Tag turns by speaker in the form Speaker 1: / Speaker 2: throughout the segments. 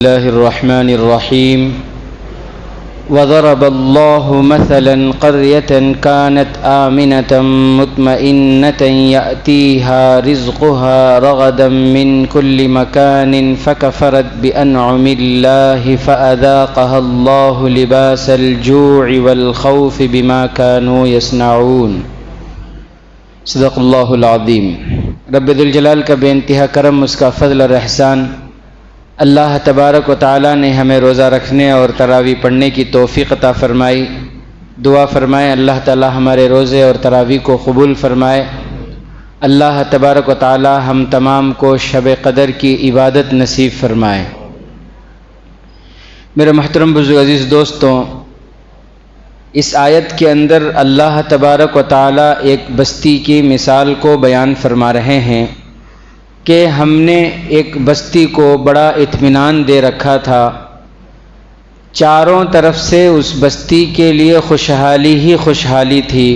Speaker 1: الله الرحمن الرحيم وضرب الله مثلا قرية كانت آمنة مطمئنة يأتيها رزقها رغدا من كل مكان فكفرت بأنعم الله فأذاقها الله لباس الجوع والخوف بما كانوا يصنعون صدق اللہ العظیم۔ رب ذوالجلال کا بے انتہا کرم، اس کا فضل اور احسان، اللہ تبارک و تعالی نے ہمیں روزہ رکھنے اور تراویح پڑھنے کی توفیق عطا فرمائی۔ دعا فرمائے اللہ تعالی ہمارے روزے اور تراویح کو قبول فرمائے۔ اللہ تبارک و تعالی ہم تمام کو شب قدر کی عبادت نصیب فرمائے۔ میرے محترم بزرگ عزیز دوستوں، اس آیت کے اندر اللہ تبارک و تعالی ایک بستی کی مثال کو بیان فرما رہے ہیں کہ ہم نے ایک بستی کو بڑا اطمینان دے رکھا تھا، چاروں طرف سے اس بستی کے لیے خوشحالی ہی خوشحالی تھی،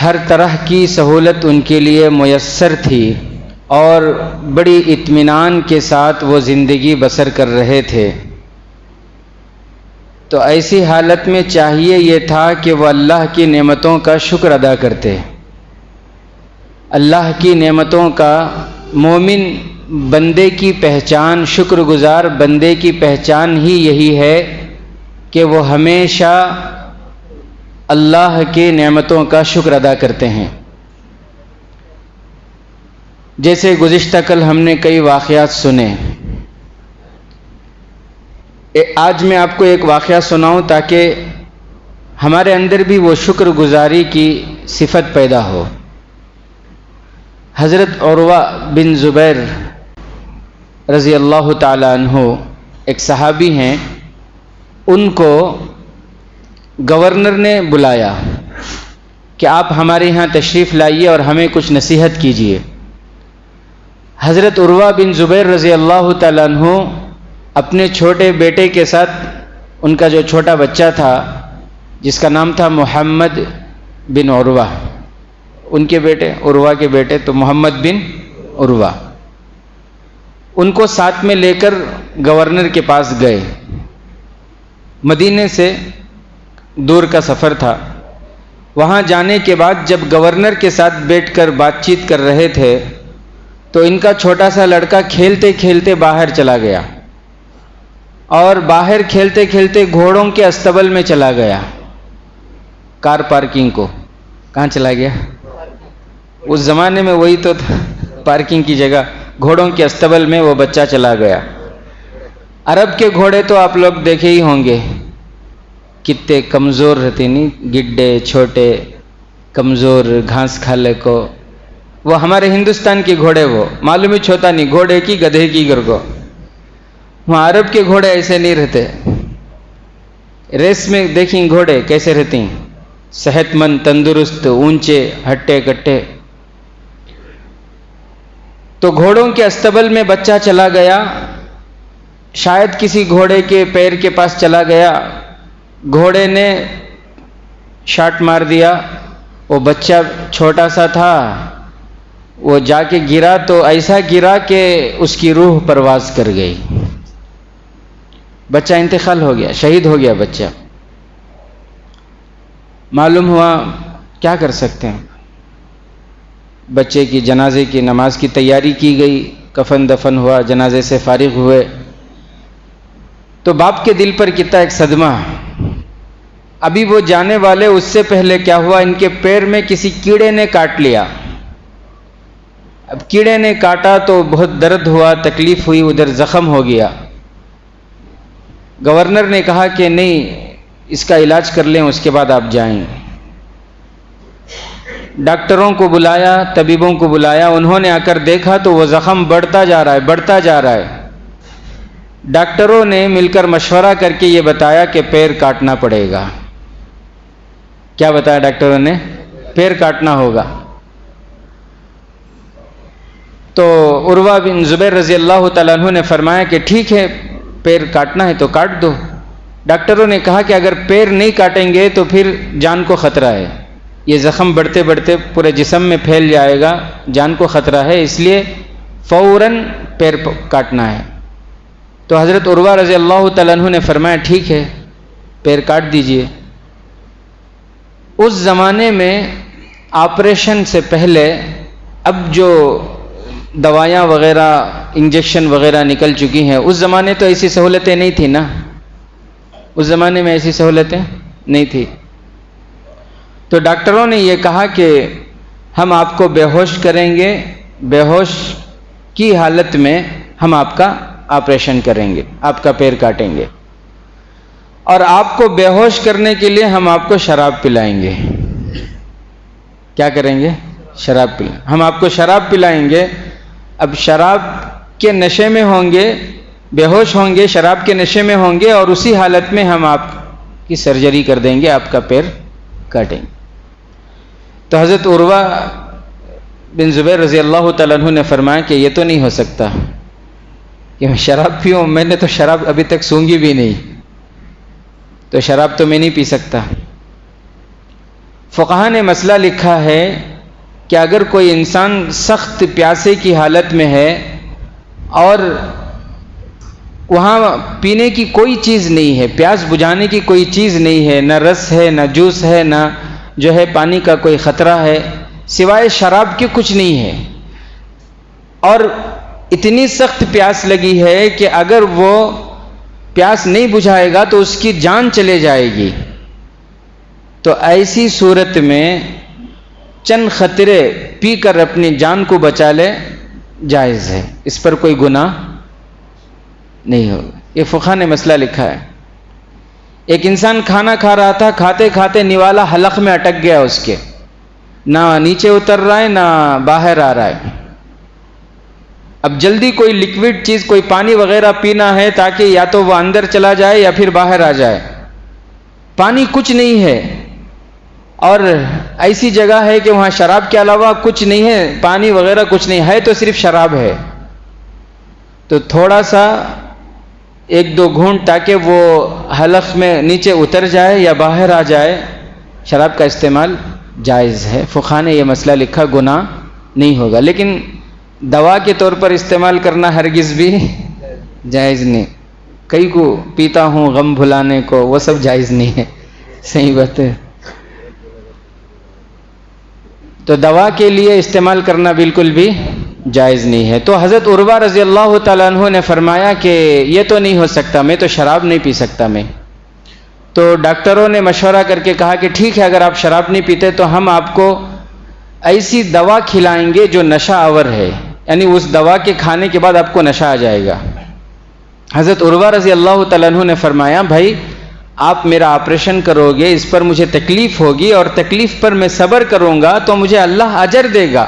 Speaker 1: ہر طرح کی سہولت ان کے لیے میسر تھی اور بڑی اطمینان کے ساتھ وہ زندگی بسر کر رہے تھے۔ تو ایسی حالت میں چاہیے یہ تھا کہ وہ اللہ کی نعمتوں کا شکر ادا کرتے۔ اللہ کی نعمتوں کا مومن بندے کی پہچان، شکر گزار بندے کی پہچان ہی یہی ہے کہ وہ ہمیشہ اللہ کی نعمتوں کا شکر ادا کرتے ہیں۔ جیسے گزشتہ کل ہم نے کئی واقعات سنے، آج میں آپ کو ایک واقعہ سناؤں تاکہ ہمارے اندر بھی وہ شکر گزاری کی صفت پیدا ہو۔ حضرت عروہ بن زبیر رضی اللہ تعالی عنہ ایک صحابی ہیں، ان کو گورنر نے بلایا کہ آپ ہمارے یہاں تشریف لائیے اور ہمیں کچھ نصیحت کیجیے۔ حضرت عروہ بن زبیر رضی اللہ تعالی عنہ اپنے چھوٹے بیٹے کے ساتھ، ان کا جو چھوٹا بچہ تھا جس کا نام تھا محمد بن عروہ، ان کے بیٹے عروہ کے بیٹے تو محمد بن عروہ، ان کو ساتھ میں لے کر گورنر کے پاس گئے۔ مدینے سے دور کا سفر تھا۔ وہاں جانے کے بعد جب گورنر کے ساتھ بیٹھ کر بات چیت کر رہے تھے تو ان کا چھوٹا سا لڑکا کھیلتے کھیلتے باہر چلا گیا اور باہر کھیلتے کھیلتے گھوڑوں کے استبل میں چلا گیا۔ کار پارکنگ کو کہاں چلا گیا؟ اس زمانے میں وہی تو تھا، پارکنگ کی جگہ گھوڑوں کے استبل میں وہ بچہ چلا گیا۔ عرب کے گھوڑے تو آپ لوگ دیکھے ہی ہوں گے، کتنے کمزور رہتے، نہیں گڈے چھوٹے کمزور، گھاس کھالے کو۔ وہ ہمارے ہندوستان کے گھوڑے وہ معلوم ہی چھوتا نہیں، گھوڑے کی گدھے کی گر کو۔ وہاں عرب کے گھوڑے ایسے نہیں رہتے۔ ریس میں دیکھیں گھوڑے کیسے رہتے ہیں، صحت مند، تندرست، اونچے، ہٹے کٹے۔ تو گھوڑوں کے استبل میں بچہ چلا گیا، شاید کسی گھوڑے کے پیر کے پاس چلا گیا، گھوڑے نے شاٹ مار دیا، وہ بچہ چھوٹا سا تھا، وہ جا کے گرا تو ایسا گرا کہ اس کی روح پرواز کر گئی، بچہ انتقال ہو گیا، شہید ہو گیا بچہ۔ معلوم ہوا کیا کر سکتے ہیں، بچے کی جنازے کی نماز کی تیاری کی گئی، کفن دفن ہوا، جنازے سے فارغ ہوئے تو باپ کے دل پر کتنا ایک صدمہ۔ ابھی وہ جانے والے، اس سے پہلے کیا ہوا، ان کے پیر میں کسی کیڑے نے کاٹ لیا۔ اب کیڑے نے کاٹا تو بہت درد ہوا، تکلیف ہوئی، ادھر زخم ہو گیا۔ گورنر نے کہا کہ نہیں، اس کا علاج کر لیں، اس کے بعد آپ جائیں۔ ڈاکٹروں کو بلایا، طبیبوں کو بلایا، انہوں نے آ کر دیکھا تو وہ زخم بڑھتا جا رہا ہے، بڑھتا جا رہا ہے۔ ڈاکٹروں نے مل کر مشورہ کر کے یہ بتایا کہ پیر کاٹنا پڑے گا۔ کیا بتایا ڈاکٹروں نے؟ پیر کاٹنا ہوگا۔ تو عروہ بن زبیر رضی اللہ تعالیٰ عنہ نے فرمایا کہ ٹھیک ہے، پیر کاٹنا ہے تو کاٹ دو۔ ڈاکٹروں نے کہا کہ اگر پیر نہیں کاٹیں گے تو پھر جان کو خطرہ ہے، یہ زخم بڑھتے بڑھتے پورے جسم میں پھیل جائے گا، جان کو خطرہ ہے، اس لیے فوراً پیر کاٹنا ہے۔ تو حضرت عروہ رضی اللہ تعالیٰ عنہ نے فرمایا ٹھیک ہے، پیر کاٹ دیجئے۔ اس زمانے میں آپریشن سے پہلے اب جو دوائیاں وغیرہ انجیکشن وغیرہ نکل چکی ہیں، اس زمانے تو ایسی سہولتیں نہیں تھیں نا، اس زمانے میں ایسی سہولتیں نہیں تھیں۔ تو ڈاکٹروں نے یہ کہا کہ ہم آپ کو بے ہوش کریں گے، بے ہوش کی حالت میں ہم آپ کا آپریشن کریں گے، آپ کا پیر کاٹیں گے، اور آپ کو بے ہوش کرنے کے لیے ہم آپ کو شراب پلائیں گے۔ کیا کریں گے؟ شراب پلائیں، ہم آپ کو شراب پلائیں گے۔ اب شراب کے نشے میں ہوں گے، بے ہوش ہوں گے، شراب کے نشے میں ہوں گے، اور اسی حالت میں ہم آپ کی سرجری کر دیں گے، آپ کا پیر کاٹیں گے۔ تو حضرت عروہ بن زبیر رضی اللہ تعالیٰ عنہ نے فرمایا کہ یہ تو نہیں ہو سکتا کہ میں شراب پیوں، میں نے تو شراب ابھی تک سونگھی بھی نہیں، تو شراب تو میں نہیں پی سکتا۔ فقہا نے مسئلہ لکھا ہے کہ اگر کوئی انسان سخت پیاسے کی حالت میں ہے اور وہاں پینے کی کوئی چیز نہیں ہے، پیاس بجھانے کی کوئی چیز نہیں ہے، نہ رس ہے، نہ جوس ہے، نہ جو ہے پانی کا کوئی خطرہ ہے، سوائے شراب کے کچھ نہیں ہے، اور اتنی سخت پیاس لگی ہے کہ اگر وہ پیاس نہیں بجھائے گا تو اس کی جان چلے جائے گی، تو ایسی صورت میں چند خطرے پی کر اپنی جان کو بچا لے، جائز ہے، اس پر کوئی گناہ نہیں ہوگا۔ یہ فقہا نے مسئلہ لکھا ہے۔ ایک انسان کھانا کھا رہا تھا، کھاتے کھاتے نوالا حلق میں اٹک گیا، اس کے نہ نیچے اتر رہا ہے نہ باہر آ رہا ہے۔ اب جلدی کوئی لکوڈ چیز، کوئی پانی وغیرہ پینا ہے تاکہ یا تو وہ اندر چلا جائے یا پھر باہر آ جائے۔ پانی کچھ نہیں ہے، اور ایسی جگہ ہے کہ وہاں شراب کے علاوہ کچھ نہیں ہے، پانی وغیرہ کچھ نہیں ہے، تو صرف شراب ہے۔ تو تھوڑا سا ایک دو گھونٹ تاکہ وہ حلق میں نیچے اتر جائے یا باہر آ جائے، شراب کا استعمال جائز ہے۔ فقہا نے یہ مسئلہ لکھا، گناہ نہیں ہوگا، لیکن دوا کے طور پر استعمال کرنا ہرگز بھی جائز نہیں۔ کئی کو پیتا ہوں غم بھلانے کو، وہ سب جائز نہیں ہے، صحیح بات ہے۔ تو دوا کے لیے استعمال کرنا بالکل بھی جائز نہیں ہے۔ تو حضرت عروہ رضی اللہ تعالیٰ عنہ نے فرمایا کہ یہ تو نہیں ہو سکتا، میں تو شراب نہیں پی سکتا میں۔ تو ڈاکٹروں نے مشورہ کر کے کہا کہ ٹھیک ہے، اگر آپ شراب نہیں پیتے تو ہم آپ کو ایسی دوا کھلائیں گے جو نشہ آور ہے، یعنی اس دوا کے کھانے کے بعد آپ کو نشہ آ جائے گا۔ حضرت عروہ رضی اللہ تعالیٰ عنہ نے فرمایا بھائی آپ میرا آپریشن کرو گے، اس پر مجھے تکلیف ہوگی، اور تکلیف پر میں صبر کروں گا تو مجھے اللہ اجر دے گا،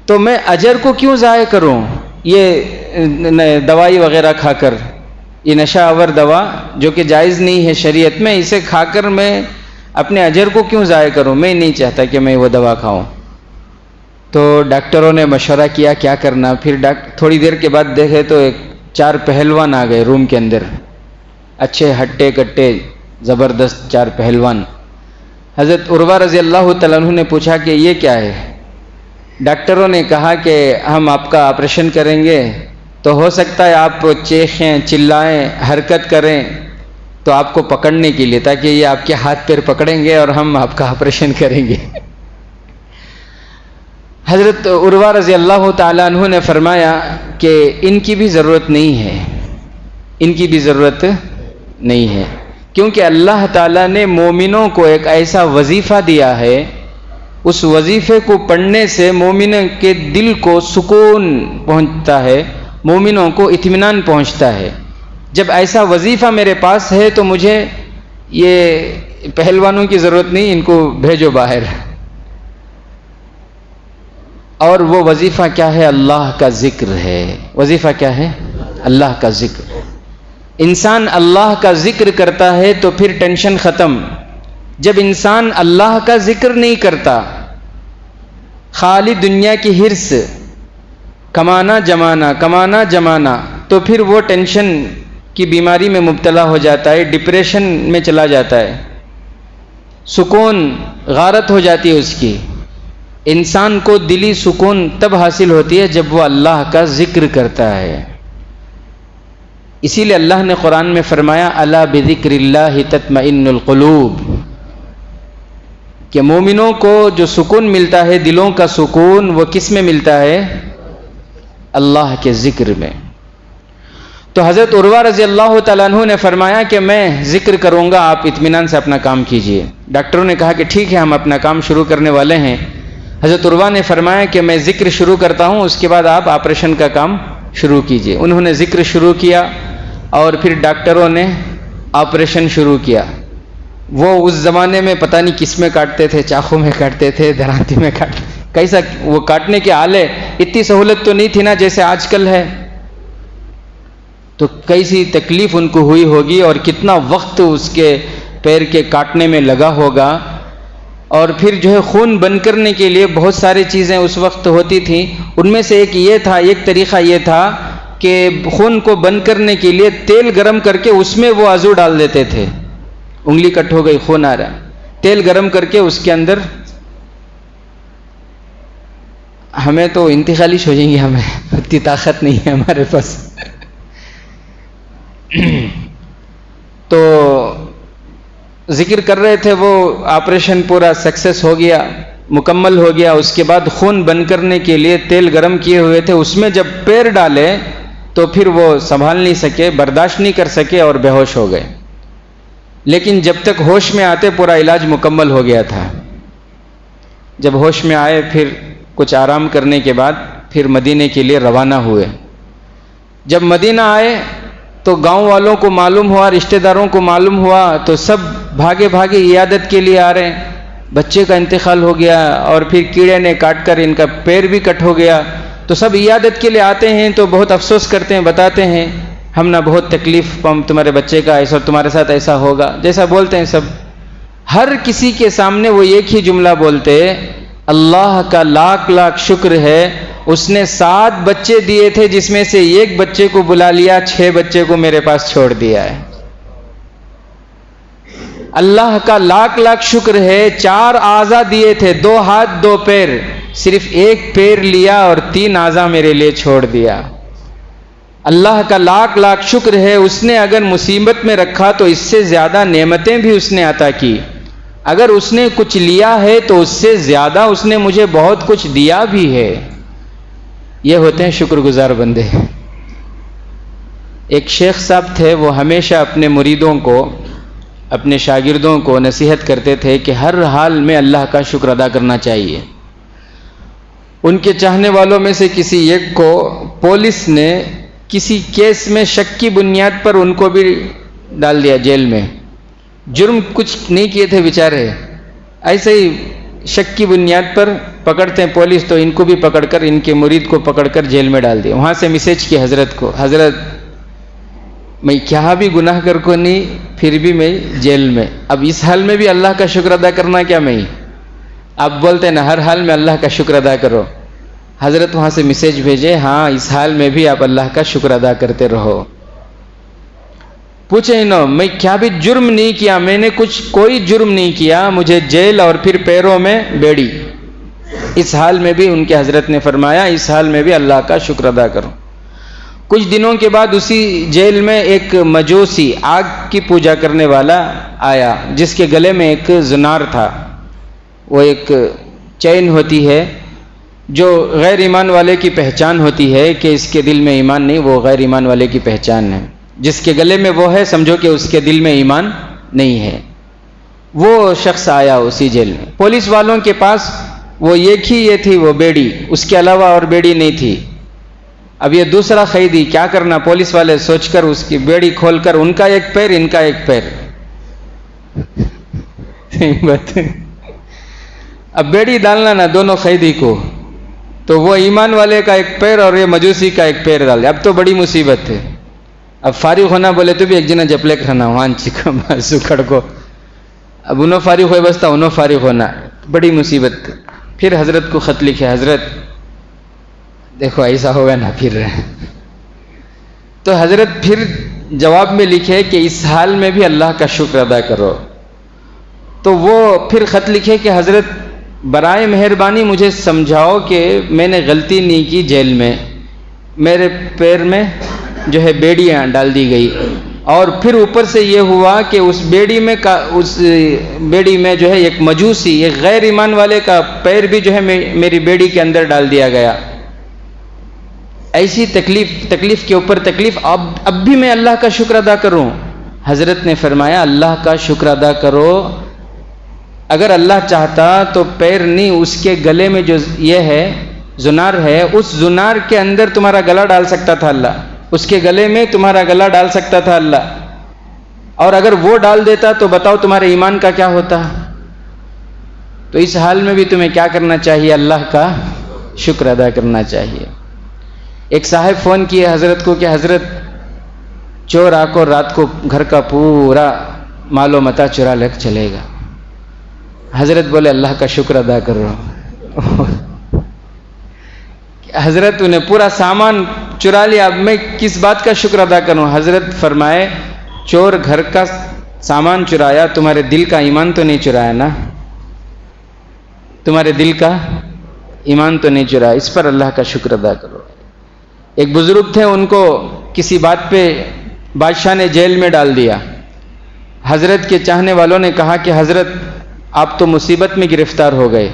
Speaker 1: تو میں اجر کو کیوں ضائع کروں یہ دوائی وغیرہ کھا کر، یہ نشہ آور دوا جو کہ جائز نہیں ہے شریعت میں، اسے کھا کر میں اپنے اجر کو کیوں ضائع کروں، میں نہیں چاہتا کہ میں وہ دوا کھاؤں۔ تو ڈاکٹروں نے مشورہ کیا کیا کرنا، پھر تھوڑی دیر کے بعد دیکھے تو 4 پہلوان آ گئے روم کے اندر، اچھے ہٹے کٹے زبردست 4 پہلوان۔ حضرت عروہ رضی اللہ تعالیٰ عنہ نے پوچھا کہ یہ کیا ہے؟ ڈاکٹروں نے کہا کہ ہم آپ کا آپریشن کریں گے، تو ہو سکتا ہے آپ چیخیں، چلائیں، حرکت کریں، تو آپ کو پکڑنے کے لیے، تاکہ یہ آپ کے ہاتھ پیر پکڑیں گے اور ہم آپ کا آپریشن کریں گے۔ حضرت عروہ رضی اللہ تعالیٰ عنہ نے فرمایا کہ ان کی بھی ضرورت نہیں ہے، ان کی بھی ضرورت نہیں ہے، کیونکہ اللہ تعالیٰ نے مومنوں کو ایک ایسا وظیفہ دیا ہے، اس وظیفے کو پڑھنے سے مومنوں کے دل کو سکون پہنچتا ہے، مومنوں کو اطمینان پہنچتا ہے۔ جب ایسا وظیفہ میرے پاس ہے تو مجھے یہ پہلوانوں کی ضرورت نہیں، ان کو بھیجو باہر۔ اور وہ وظیفہ کیا ہے؟ اللہ کا ذکر ہے۔ وظیفہ کیا ہے؟ اللہ کا ذکر۔ انسان اللہ کا ذکر کرتا ہے تو پھر ٹینشن ختم۔ جب انسان اللہ کا ذکر نہیں کرتا، خالی دنیا کی ہرس، کمانا جمانا کمانا جمانا، تو پھر وہ ٹینشن کی بیماری میں مبتلا ہو جاتا ہے، ڈپریشن میں چلا جاتا ہے، سکون غارت ہو جاتی ہے اس کی۔ انسان کو دلی سکون تب حاصل ہوتی ہے جب وہ اللہ کا ذکر کرتا ہے. اسی لیے اللہ نے قرآن میں فرمایا الا بذکر اللہ تطمئن القلوب، کہ مومنوں کو جو سکون ملتا ہے، دلوں کا سکون، وہ کس میں ملتا ہے؟ اللہ کے ذکر میں. تو حضرت عروہ رضی اللہ تعالیٰ عنہ نے فرمایا کہ میں ذکر کروں گا، آپ اطمینان سے اپنا کام کیجئے. ڈاکٹروں نے کہا کہ ٹھیک ہے، ہم اپنا کام شروع کرنے والے ہیں. حضرت عروہ نے فرمایا کہ میں ذکر شروع کرتا ہوں، اس کے بعد آپ آپریشن کا کام شروع کیجئے. انہوں نے ذکر شروع کیا اور پھر ڈاکٹروں نے آپریشن شروع کیا. وہ اس زمانے میں پتہ نہیں کس میں کاٹتے تھے، چاقو میں کاٹتے تھے، درانتی میں کاٹتے، کیسا وہ کاٹنے کے آلے، اتنی سہولت تو نہیں تھی نا جیسے آج کل ہے. تو کیسی تکلیف ان کو ہوئی ہوگی اور کتنا وقت اس کے پیر کے کاٹنے میں لگا ہوگا. اور پھر جو ہے خون بند کرنے کے لیے بہت ساری چیزیں اس وقت ہوتی تھیں. ان میں سے ایک طریقہ یہ تھا کہ خون کو بند کرنے کے لیے تیل گرم کر کے اس میں وہ عضو ڈال دیتے تھے. انگلی کٹ ہو گئی، خون آ رہا، تیل گرم کر کے اس کے اندر، ہمیں تو انتقالیش ہو جائیں گے، ہمیں اتنی طاقت نہیں ہے ہمارے پاس. تو ذکر کر رہے تھے، وہ آپریشن پورا سکسیس ہو گیا، مکمل ہو گیا. اس کے بعد خون بند کرنے کے لیے تیل گرم کیے ہوئے تھے، اس میں جب پیر ڈالے تو پھر وہ سنبھال نہیں سکے، برداشت نہیں کر سکے اور بے ہوش ہو گئے. لیکن جب تک ہوش میں آتے پورا علاج مکمل ہو گیا تھا. جب ہوش میں آئے پھر کچھ آرام کرنے کے بعد پھر مدینے کے لیے روانہ ہوئے. جب مدینہ آئے تو گاؤں والوں کو معلوم ہوا، رشتہ داروں کو معلوم ہوا، تو سب بھاگے بھاگے عیادت کے لیے آ رہے ہیں. بچے کا انتقال ہو گیا اور پھر کیڑے نے کاٹ کر ان کا پیر بھی کٹ ہو گیا. تو سب عیادت کے لیے آتے ہیں تو بہت افسوس کرتے ہیں، بتاتے ہیں ہم نہ بہت تکلیف تمہارے بچے کا ایسا، تمہارے ساتھ ایسا ہوگا، جیسا بولتے ہیں سب. ہر کسی کے سامنے وہ ایک ہی جملہ بولتے، اللہ کا لاکھ لاکھ شکر ہے، اس نے 7 بچے دیے تھے جس میں سے ایک بچے کو بلا لیا، 6 بچے کو میرے پاس چھوڑ دیا ہے. اللہ کا لاکھ لاکھ شکر ہے، 4 اعضاء دیے تھے، 2 ہاتھ 2 پیر، صرف 1 پیر لیا اور 3 اعضاء میرے لیے چھوڑ دیا. اللہ کا لاکھ لاکھ شکر ہے، اس نے اگر مصیبت میں رکھا تو اس سے زیادہ نعمتیں بھی اس نے عطا کی. اگر اس نے کچھ لیا ہے تو اس سے زیادہ اس نے مجھے بہت کچھ دیا بھی ہے. یہ ہوتے ہیں شکر گزار بندے. ایک شیخ صاحب تھے، وہ ہمیشہ اپنے مریدوں کو، اپنے شاگردوں کو نصیحت کرتے تھے کہ ہر حال میں اللہ کا شکر ادا کرنا چاہیے. ان کے چاہنے والوں میں سے کسی ایک کو پولیس نے کسی کیس میں شک کی بنیاد پر ان کو بھی ڈال دیا جیل میں. جرم کچھ نہیں کیے تھے بیچارے، ایسے ہی شک کی بنیاد پر پکڑتے ہیں پولیس، تو ان کو بھی پکڑ کر، ان کے مرید کو پکڑ کر جیل میں ڈال دیا. وہاں سے میسیج کی حضرت کو، حضرت میں کیا بھی گناہ کر کو نہیں، پھر بھی میں جیل میں، اب اس حال میں بھی اللہ کا شکر ادا کرنا کیا میں؟ آپ بولتے ہیں نا ہر حال میں اللہ کا شکر ادا کرو. حضرت وہاں سے میسیج بھیجے، ہاں اس حال میں بھی آپ اللہ کا شکر ادا کرتے رہو. پوچھے انہوں، میں کیا بھی جرم نہیں کیا، میں نے کوئی جرم نہیں کیا، مجھے جیل اور پھر پیروں میں بیڑی. اس حال میں بھی ان کے حضرت نے فرمایا اس حال میں بھی اللہ کا شکر ادا کرو. کچھ دنوں کے بعد اسی جیل میں ایک مجوسی، آگ کی پوجا کرنے والا آیا، جس کے گلے میں ایک زنار تھا. وہ ایک چین ہوتی ہے جو غیر ایمان والے کی پہچان ہوتی ہے کہ اس کے دل میں ایمان نہیں، وہ غیر ایمان والے کی پہچان ہے. جس کے گلے میں وہ ہے سمجھو کہ اس کے دل میں ایمان نہیں ہے. وہ شخص آیا اسی جیل میں. پولیس والوں کے پاس وہ ایک ہی یہ تھی، وہ بیڑی، اس کے علاوہ اور بیڑی نہیں تھی. اب یہ دوسرا قیدی کیا کرنا، پولیس والے سوچ کر اس کی بیڑی کھول کر ان کا ایک پیر، ان کا ایک پیر. اب بیڑی ڈالنا نا دونوں قیدی کو، تو وہ ایمان والے کا ایک پیر اور یہ مجوسی کا ایک پیر ڈال دیا. اب تو بڑی مصیبت ہے. اب فارغ ہونا بولے تو بھی ایک جنا جپلے کرنا وہاں سکھڑ کو. اب انہوں فارغ ہوئے بستا انہوں فارغ ہونا، بڑی مصیبت. پھر حضرت کو خط لکھے، حضرت دیکھو ایسا ہوگا نا پھر. تو حضرت پھر جواب میں لکھے کہ اس حال میں بھی اللہ کا شکر ادا کرو. تو وہ پھر خط لکھے کہ حضرت برائے مہربانی مجھے سمجھاؤ کہ میں نے غلطی نہیں کی جیل میں، میرے پیر میں جو ہے بیڑیاں ڈال دی گئی، اور پھر اوپر سے یہ ہوا کہ اس بیڑی میں جو ہے ایک مجوسی، ایک غیر ایمان والے کا پیر بھی جو ہے میری بیڑی کے اندر ڈال دیا گیا۔ ایسی تکلیف کے اوپر تکلیف، اب بھی میں اللہ کا شکر ادا کروں؟ حضرت نے فرمایا اللہ کا شکر ادا کرو، اگر اللہ چاہتا تو پیر نہیں، اس کے گلے میں جو یہ ہے زنار ہے، اس زنار کے اندر تمہارا گلا ڈال سکتا تھا اللہ، اس کے گلے میں تمہارا گلا ڈال سکتا تھا اللہ، اور اگر وہ ڈال دیتا تو بتاؤ تمہارے ایمان کا کیا ہوتا؟ تو اس حال میں بھی تمہیں کیا کرنا چاہیے؟ اللہ کا شکر ادا کرنا چاہیے۔ ایک صاحب فون کیے حضرت کو کہ حضرت چور آ کر رات کو گھر کا پورا مال و متاع چرا لے چلے گا۔ حضرت بولے اللہ کا شکر ادا کر رہا ہوں۔ حضرت انہیں پورا سامان چرا لیا، اب میں کس بات کا شکر ادا کروں؟ حضرت فرمائے چور گھر کا سامان چرایا، تمہارے دل کا ایمان تو نہیں چرایا نا، تمہارے دل کا ایمان تو نہیں چرایا، اس پر اللہ کا شکر ادا کرو۔ ایک بزرگ تھے، ان کو کسی بات پہ بادشاہ نے جیل میں ڈال دیا۔ حضرت کے چاہنے والوں نے کہا کہ حضرت آپ تو مصیبت میں گرفتار ہو گئے۔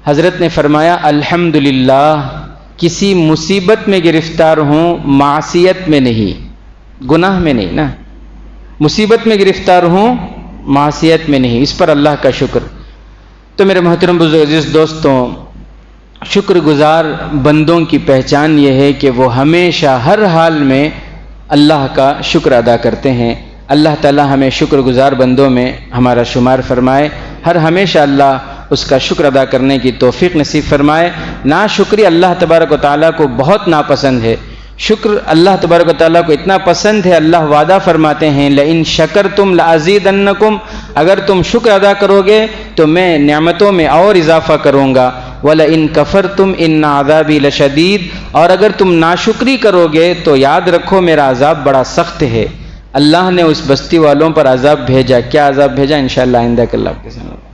Speaker 1: حضرت نے فرمایا الحمدللہ، کسی مصیبت میں گرفتار ہوں، معصیت میں نہیں، گناہ میں نہیں نا، مصیبت میں گرفتار ہوں، معصیت میں نہیں، اس پر اللہ کا شکر۔ تو میرے محترم عزیز دوستوں، شکر گزار بندوں کی پہچان یہ ہے کہ وہ ہمیشہ ہر حال میں اللہ کا شکر ادا کرتے ہیں۔ اللہ تعالی ہمیں شکر گزار بندوں میں ہمارا شمار فرمائے، ہر ہمیشہ اللہ اس کا شکر ادا کرنے کی توفیق نصیب فرمائے۔ ناشکری اللہ تبارک و تعالیٰ کو بہت ناپسند ہے، شکر اللہ تبارک و تعالیٰ کو اتنا پسند ہے، اللہ وعدہ فرماتے ہیں لئن شکرتم لازیدنکم، اگر تم شکر ادا کرو گے تو میں نعمتوں میں اور اضافہ کروں گا، وَلَئِن كَفَرْتُمْ إِنَّ عَذَابِي لَشَدِيدٌ، اور اگر تم ناشکری کرو گے تو یاد رکھو میرا عذاب بڑا سخت ہے۔ اللہ نے اس بستی والوں پر عذاب بھیجا، کیا عذاب بھیجا؟ انشاءاللہ آئندہ کل آپ کے سامنے